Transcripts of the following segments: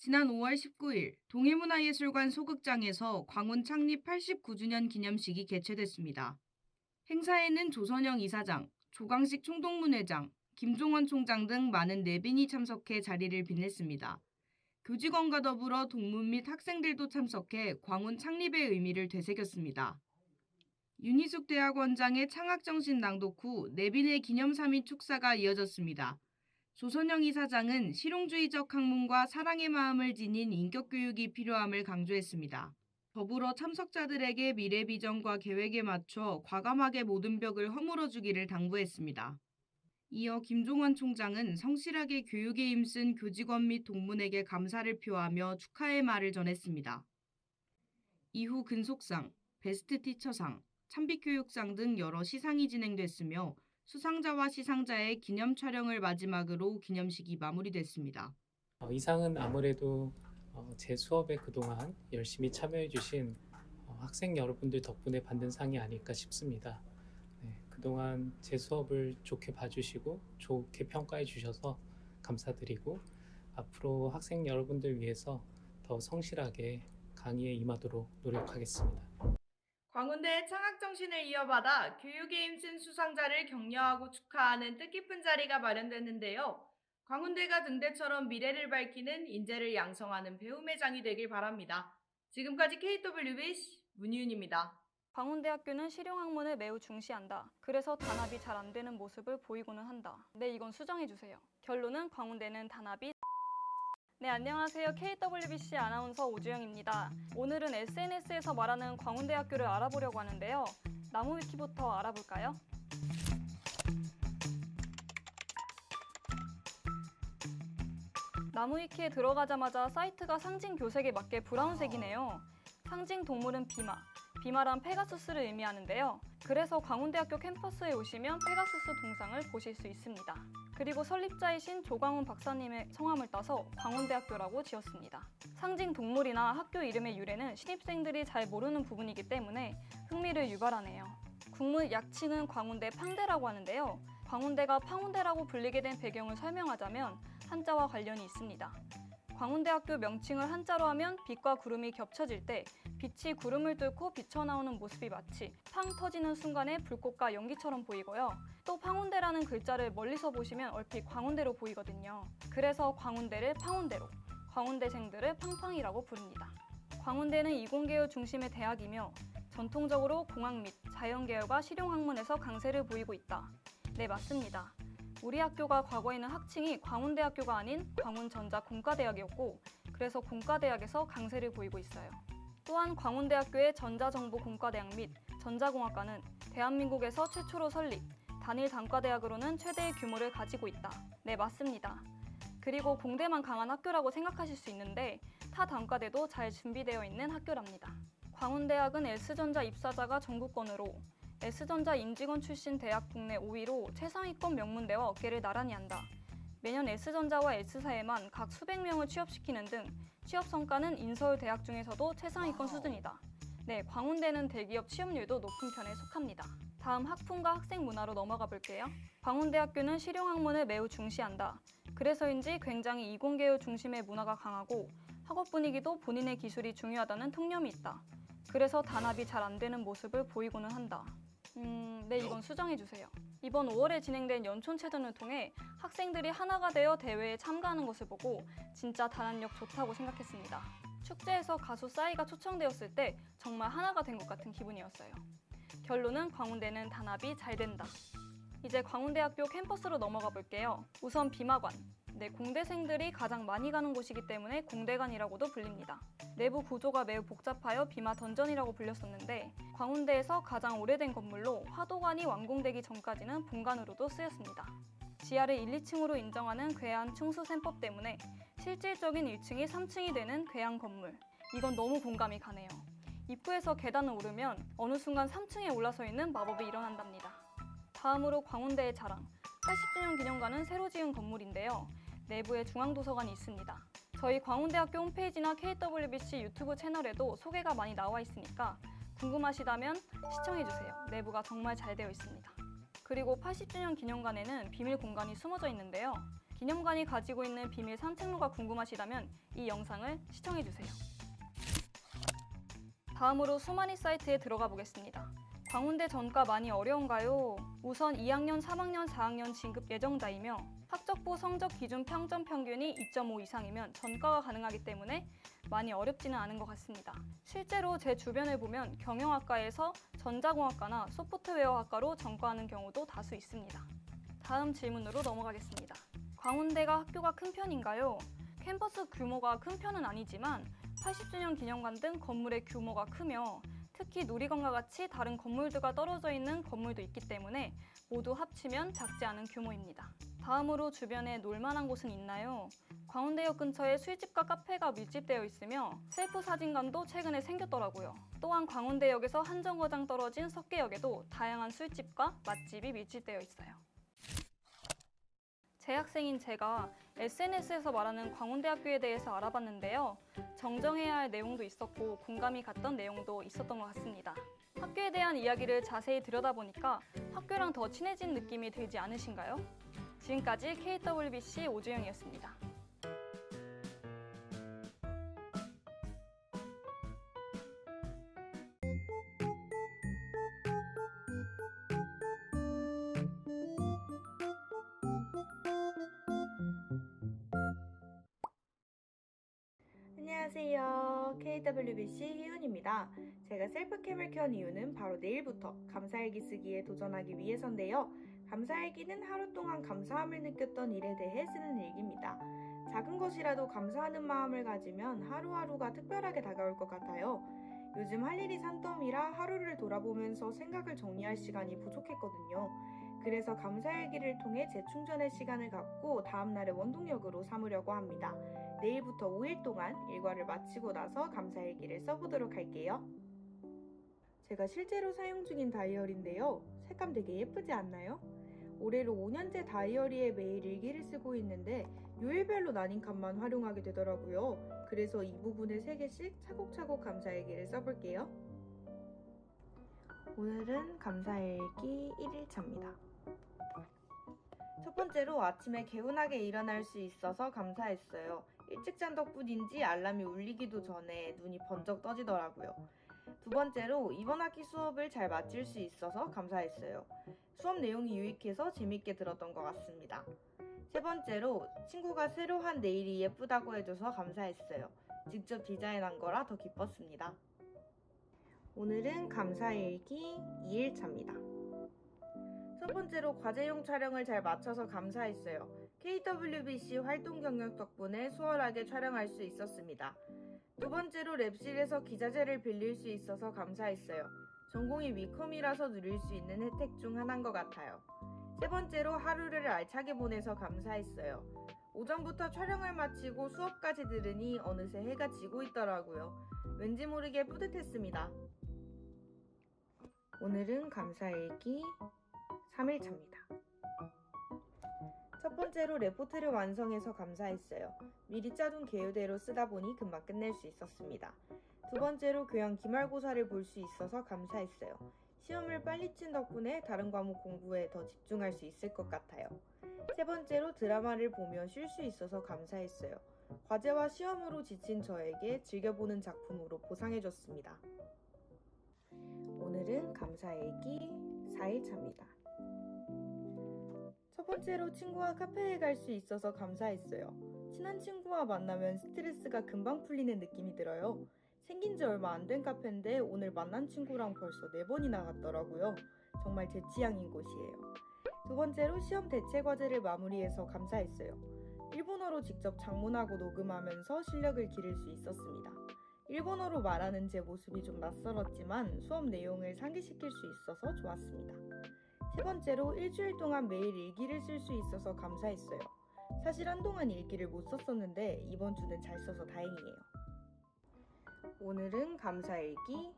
지난 5월 19일 동해문화예술관 소극장에서 광운 창립 89주년 기념식이 개최됐습니다. 행사에는 조선영 이사장, 조광식 총동문회장, 김종원 총장 등 많은 내빈이 참석해 자리를 빛냈습니다. 교직원과 더불어 동문 및 학생들도 참석해 광운 창립의 의미를 되새겼습니다. 윤희숙 대학원장의 창학정신 낭독 후 내빈의 기념 3인 축사가 이어졌습니다. 조선영 이사장은 실용주의적 학문과 사랑의 마음을 지닌 인격교육이 필요함을 강조했습니다. 더불어 참석자들에게 미래 비전과 계획에 맞춰 과감하게 모든 벽을 허물어주기를 당부했습니다. 이어 김종원 총장은 성실하게 교육에 힘쓴 교직원 및 동문에게 감사를 표하며 축하의 말을 전했습니다. 이후 근속상, 베스트 티처상, 참빛교육상 등 여러 시상이 진행됐으며 수상자와 시상자의 기념 촬영을 마지막으로 기념식이 마무리됐습니다. 이상은 아무래도 제 수업에 그동안 열심히 참여해 주신 학생 여러분들 덕분에 받는 상이 아닐까 싶습니다. 네, 그동안 제 수업을 좋게 봐주시고 좋게 평가해 주셔서 감사드리고 앞으로 학생 여러분들 위해서 더 성실하게 강의에 임하도록 노력하겠습니다. 광운대의 창학정신을 이어받아 교육에 힘쓴 수상자를 격려하고 축하하는 뜻깊은 자리가 마련됐는데요. 광운대가 등대처럼 미래를 밝히는 인재를 양성하는 배움의 장이 되길 바랍니다. 지금까지 KWBC 문희윤입니다. 광운대학교는 실용학문을 매우 중시한다. 그래서 단합이 잘 안 되는 모습을 보이고는 한다. 네, 이건 수정해주세요. 결론은 광운대는 단합이 네, 안녕하세요. KWBC 아나운서 오주영입니다. 오늘은 SNS에서 말하는 광운대학교를 알아보려고 하는데요. 나무위키부터 알아볼까요? 나무위키에 들어가자마자 사이트가 상징 교색에 맞게 브라운색이네요. 상징 동물은 비마. 비마란 페가수스를 의미하는데요. 그래서 광운대학교 캠퍼스에 오시면 페가수스 동상을 보실 수 있습니다. 그리고 설립자이신 조광훈 박사님의 성함을 따서 광운대학교라고 지었습니다. 상징 동물이나 학교 이름의 유래는 신입생들이 잘 모르는 부분이기 때문에 흥미를 유발하네요. 국문 약칭은 광운대 팡대라고 하는데요. 광운대가 팡운대라고 불리게 된 배경을 설명하자면 한자와 관련이 있습니다. 광운대학교 명칭을 한자로 하면 빛과 구름이 겹쳐질 때 빛이 구름을 뚫고 비쳐나오는 모습이 마치 팡 터지는 순간의 불꽃과 연기처럼 보이고요. 또 팡운대라는 글자를 멀리서 보시면 얼핏 광운대로 보이거든요. 그래서 광운대를 팡운대로, 광운대생들을 팡팡이라고 부릅니다. 광운대는 이공계열 중심의 대학이며 전통적으로 공학 및 자연계열과 실용학문에서 강세를 보이고 있다. 네, 맞습니다. 우리 학교가 과거에는 학칭이 광운대학교가 아닌 광운전자공과대학이었고 그래서 공과대학에서 강세를 보이고 있어요. 또한 광운대학교의 전자정보공과대학 및 전자공학과는 대한민국에서 최초로 설립, 단일 단과대학으로는 최대의 규모를 가지고 있다. 네, 맞습니다. 그리고 공대만 강한 학교라고 생각하실 수 있는데 타 단과대도 잘 준비되어 있는 학교랍니다. 광운대학은 S전자 입사자가 전국권으로 S전자 임직원 출신 대학 국내 5위로 최상위권 명문대와 어깨를 나란히 한다. 매년 S전자와 S사에만 각 수백 명을 취업시키는 등 취업 성과는 인서울 대학 중에서도 최상위권 수준이다. 네, 광운대는 대기업 취업률도 높은 편에 속합니다. 다음 학풍과 학생 문화로 넘어가 볼게요. 광운대학교는 실용학문을 매우 중시한다. 그래서인지 굉장히 이공계열 중심의 문화가 강하고 학업 분위기도 본인의 기술이 중요하다는 통념이 있다. 그래서 단합이 잘 안 되는 모습을 보이고는 한다. 네, 이건 수정해주세요. 이번 5월에 진행된 연촌체전을 통해 학생들이 하나가 되어 대회에 참가하는 것을 보고 진짜 단합력 좋다고 생각했습니다. 축제에서 가수 싸이가 초청되었을 때 정말 하나가 된 것 같은 기분이었어요. 결론은 광운대는 단합이 잘 된다. 이제 광운대학교 캠퍼스로 넘어가 볼게요. 우선 비마관. 네, 공대생들이 가장 많이 가는 곳이기 때문에 공대관이라고도 불립니다. 내부 구조가 매우 복잡하여 비마 던전이라고 불렸었는데 광운대에서 가장 오래된 건물로 화도관이 완공되기 전까지는 본관으로도 쓰였습니다. 지하를 1, 2층으로 인정하는 괴한 충수셈법 때문에 실질적인 1층이 3층이 되는 괴한 건물. 이건 너무 공감이 가네요. 입구에서 계단을 오르면 어느 순간 3층에 올라서 있는 마법이 일어난답니다. 다음으로 광운대의 자랑, 80주년 기념관은 새로 지은 건물인데요. 내부에 중앙도서관이 있습니다. 저희 광운대학교 홈페이지나 KWBC 유튜브 채널에도 소개가 많이 나와 있으니까 궁금하시다면 시청해주세요. 내부가 정말 잘 되어 있습니다. 그리고 80주년 기념관에는 비밀 공간이 숨어져 있는데요. 기념관이 가지고 있는 비밀 산책로가 궁금하시다면 이 영상을 시청해주세요. 다음으로 수만이 사이트에 들어가 보겠습니다. 광운대 전과 많이 어려운가요? 우선 2학년, 3학년, 4학년 진급 예정자이며 학적부 성적 기준 평점 평균이 2.5 이상이면 전과가 가능하기 때문에 많이 어렵지는 않은 것 같습니다. 실제로 제 주변을 보면 경영학과에서 전자공학과나 소프트웨어학과로 전과하는 경우도 다수 있습니다. 다음 질문으로 넘어가겠습니다. 광운대가 학교가 큰 편인가요? 캠퍼스 규모가 큰 편은 아니지만 80주년 기념관 등 건물의 규모가 크며 특히 누리관과 같이 다른 건물들과 떨어져 있는 건물도 있기 때문에 모두 합치면 작지 않은 규모입니다. 다음으로 주변에 놀만한 곳은 있나요? 광운대역 근처에 술집과 카페가 밀집되어 있으며 셀프 사진관도 최근에 생겼더라고요. 또한 광운대역에서 한 정거장 떨어진 석계역에도 다양한 술집과 맛집이 밀집되어 있어요. 재학생인 제가 SNS에서 말하는 광운대학교에 대해서 알아봤는데요. 정정해야 할 내용도 있었고 공감이 갔던 내용도 있었던 것 같습니다. 학교에 대한 이야기를 자세히 들여다보니까 학교랑 더 친해진 느낌이 들지 않으신가요? 지금까지 KWBC 오주영이었습니다. 안녕하세요. KWBC 희은입니다. 제가 셀프캠을 켠 이유는 바로 내일부터 감사일기 쓰기에 도전하기 위해서인데요. 감사일기는 하루 동안 감사함을 느꼈던 일에 대해 쓰는 일기입니다. 작은 것이라도 감사하는 마음을 가지면 하루하루가 특별하게 다가올 것 같아요. 요즘 할 일이 산더미라 하루를 돌아보면서 생각을 정리할 시간이 부족했거든요. 그래서 감사일기를 통해 재충전의 시간을 갖고 다음날의 원동력으로 삼으려고 합니다. 내일부터 5일 동안 일과를 마치고 나서 감사일기를 써보도록 할게요. 제가 실제로 사용 중인 다이어리인데요. 색감 되게 예쁘지 않나요? 올해로 5년째 다이어리에 매일 일기를 쓰고 있는데 요일별로 나뉜 칸만 활용하게 되더라고요. 그래서 이 부분을 3개씩 차곡차곡 감사일기를 써볼게요. 오늘은 감사일기 1일차입니다. 첫 번째로 아침에 개운하게 일어날 수 있어서 감사했어요. 일찍 잔 덕분인지 알람이 울리기도 전에 눈이 번쩍 떠지더라고요. 두 번째로 이번 학기 수업을 잘 마칠 수 있어서 감사했어요. 수업 내용이 유익해서 재밌게 들었던 것 같습니다. 세 번째로 친구가 새로 한 네일이 예쁘다고 해줘서 감사했어요. 직접 디자인한 거라 더 기뻤습니다. 오늘은 감사일기 2일차입니다. 첫 번째로 과제용 촬영을 잘 마쳐서 감사했어요. KWBC 활동 경력 덕분에 수월하게 촬영할 수 있었습니다. 두 번째로 랩실에서 기자재를 빌릴 수 있어서 감사했어요. 전공이 위컴이라서 누릴 수 있는 혜택 중 하나인 것 같아요. 세 번째로 하루를 알차게 보내서 감사했어요. 오전부터 촬영을 마치고 수업까지 들으니 어느새 해가 지고 있더라고요. 왠지 모르게 뿌듯했습니다. 오늘은 감사일기 3일차입니다. 첫 번째로 레포트를 완성해서 감사했어요. 미리 짜둔 계획대로 쓰다 보니 금방 끝낼 수 있었습니다. 두 번째로 교양 기말고사를 볼 수 있어서 감사했어요. 시험을 빨리 친 덕분에 다른 과목 공부에 더 집중할 수 있을 것 같아요. 세 번째로 드라마를 보며 쉴 수 있어서 감사했어요. 과제와 시험으로 지친 저에게 즐겨보는 작품으로 보상해줬습니다. 오늘은 감사일기 4일차입니다. 첫 번째로 친구와 카페에 갈 수 있어서 감사했어요. 친한 친구와 만나면 스트레스가 금방 풀리는 느낌이 들어요. 생긴 지 얼마 안 된 카페인데 오늘 만난 친구랑 벌써 4번이나 갔더라고요. 정말 제 취향인 곳이에요. 두 번째로 시험 대체 과제를 마무리해서 감사했어요. 일본어로 직접 작문하고 녹음하면서 실력을 기를 수 있었습니다. 일본어로 말하는 제 모습이 좀 낯설었지만 수업 내용을 상기시킬 수 있어서 좋았습니다. 세 번째로 일주일 동안 매일 일기를 쓸 수 있어서 감사했어요. 사실 한동안 일기를 못 썼었는데 이번 주는 잘 써서 다행이에요. 오늘은 감사일기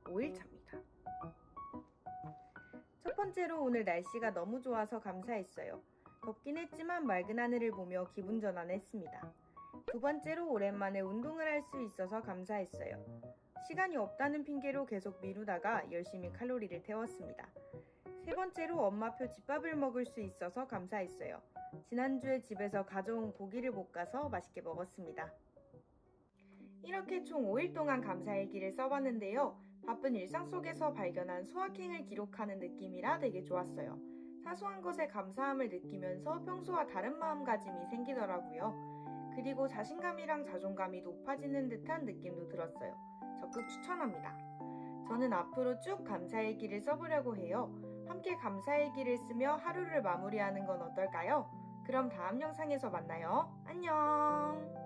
5일차입니다. 첫 번째로 오늘 날씨가 너무 좋아서 감사했어요. 덥긴 했지만 맑은 하늘을 보며 기분 전환했습니다. 두 번째로 오랜만에 운동을 할 수 있어서 감사했어요. 시간이 없다는 핑계로 계속 미루다가 열심히 칼로리를 태웠습니다. 세 번째로 엄마표 집밥을 먹을 수 있어서 감사했어요. 지난주에 집에서 가져온 고기를 볶아서 맛있게 먹었습니다. 이렇게 총 5일 동안 감사일기를 써봤는데요. 바쁜 일상 속에서 발견한 소확행을 기록하는 느낌이라 되게 좋았어요. 사소한 것에 감사함을 느끼면서 평소와 다른 마음가짐이 생기더라고요. 그리고 자신감이랑 자존감이 높아지는 듯한 느낌도 들었어요. 적극 추천합니다. 저는 앞으로 쭉 감사일기를 써보려고 해요. 함께 감사일기를 쓰며 하루를 마무리하는 건 어떨까요? 그럼 다음 영상에서 만나요. 안녕!